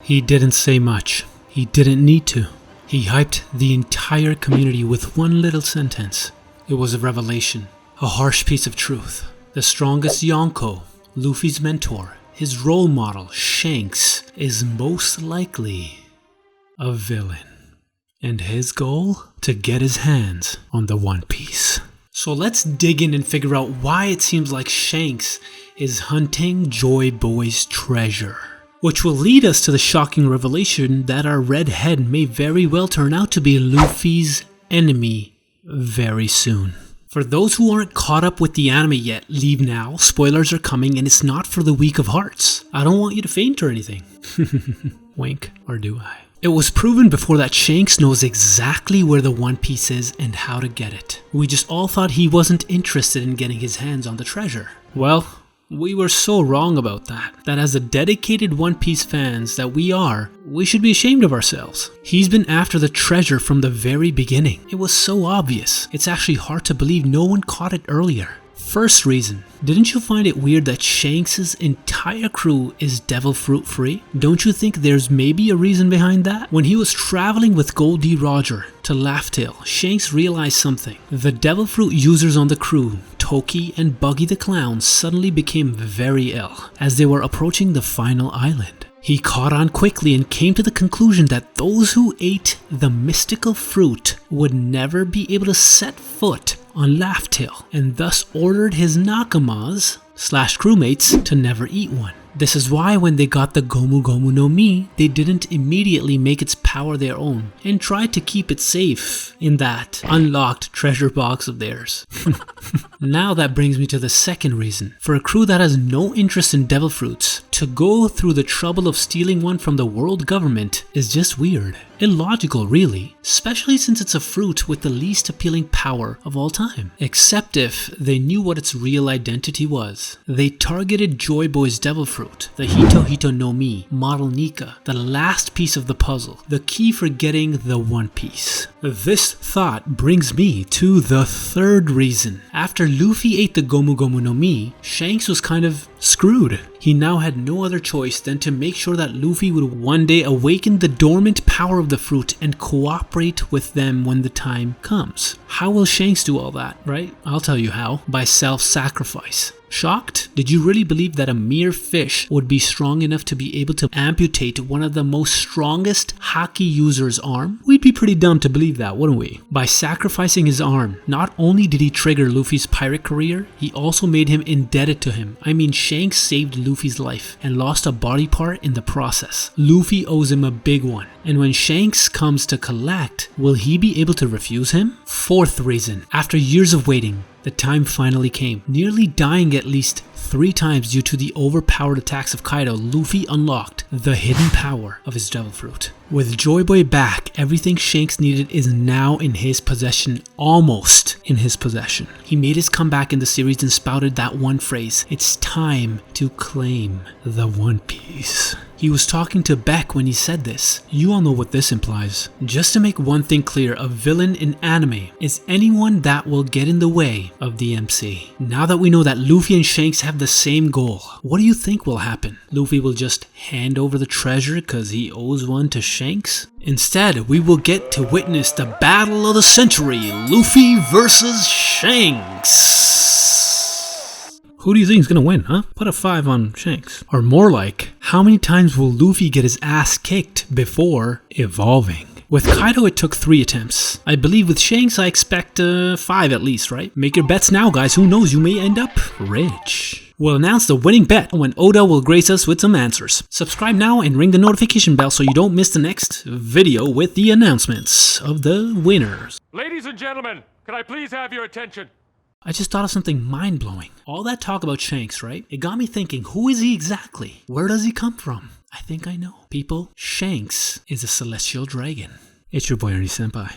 He didn't say much. He didn't need to. He hyped the entire community with one little sentence. It was a revelation, a harsh piece of truth. The strongest Yonko, Luffy's mentor, his role model, Shanks, is most likely a villain. And his goal? To get his hands on the One Piece. So let's dig in and figure out why it seems like Shanks is hunting Joy Boy's treasure. Which will lead us to the shocking revelation that our red head may very well turn out to be Luffy's enemy very soon. For those who aren't caught up with the anime yet, leave now. Spoilers are coming and it's not for the weak of hearts. I don't want you to faint or anything. Wink, or do I? It was proven before that Shanks knows exactly where the One Piece is and how to get it. We just all thought he wasn't interested in getting his hands on the treasure. Well, we were so wrong about that as the dedicated One Piece fans that we are, we should be ashamed of ourselves. He's been after the treasure from the very beginning. It was so obvious. It's actually hard to believe no one caught it earlier. First reason, didn't you find it weird that Shanks' entire crew is devil fruit free? Don't you think there's maybe a reason behind that? When he was traveling with Gold D. Roger to Laugh Tale, Shanks realized something. The devil fruit users on the crew, Toki and Buggy the Clown, suddenly became very ill as they were approaching the final island. He caught on quickly and came to the conclusion that those who ate the mystical fruit would never be able to set foot on Laugh Tale, and thus ordered his Nakamas / crewmates to never eat one. This is why when they got the Gomu Gomu no Mi, they didn't immediately make its power their own and tried to keep it safe in that unlocked treasure box of theirs. Now that brings me to the second reason. For a crew that has no interest in devil fruits, to go through the trouble of stealing one from the world government is just weird. Illogical really, especially since it's a fruit with the least appealing power of all time. Except if they knew what its real identity was. They targeted Joy Boy's devil fruit, the Hito Hito no Mi, Model Nika, the last piece of the puzzle, the key for getting the One Piece. This thought brings me to the third reason. After Luffy ate the Gomu Gomu no Mi, Shanks was kind of screwed. He now had no other choice than to make sure that Luffy would one day awaken the dormant power of the fruit and cooperate with them when the time comes. How will Shanks do all that, right? I'll tell you how. By self-sacrifice. Shocked? Did you really believe that a mere fish would be strong enough to be able to amputate one of the most strongest Haki users' arm? We'd be pretty dumb to believe that, wouldn't we? By sacrificing his arm, not only did he trigger Luffy's pirate career, he also made him indebted to him. I mean, Shanks saved Luffy's life and lost a body part in the process. Luffy owes him a big one. And when Shanks comes to collect, will he be able to refuse him? Fourth reason, after years of waiting, the time finally came. Nearly dying at least 3 times due to the overpowered attacks of Kaido, Luffy unlocked the hidden power of his devil fruit. With Joy Boy back, everything Shanks needed is now in his possession, almost in his possession. He made his comeback in the series and spouted that one phrase, "It's time to claim the One Piece." He was talking to Beck when he said this. You all know what this implies. Just to make one thing clear, a villain in anime is anyone that will get in the way of the MC. Now that we know that Luffy and Shanks have the same goal, what do you think will happen? Luffy will just hand over the treasure because he owes one to Shanks? Instead, we will get to witness the battle of the century, Luffy versus Shanks. Who do you think is gonna win, huh? Put a 5 on Shanks. Or more like, how many times will Luffy get his ass kicked before evolving? With Kaido it took 3 attempts. I believe with Shanks I expect 5 at least, right? Make your bets now guys, who knows, you may end up rich. We'll announce the winning bet when Oda will grace us with some answers. Subscribe now and ring the notification bell so you don't miss the next video with the announcements of the winners. Ladies and gentlemen, can I please have your attention? I just thought of something mind-blowing. All that talk about Shanks, right? It got me thinking, who is he exactly? Where does he come from? I think I know. People, Shanks is a celestial dragon. It's your boy Ernie Senpai.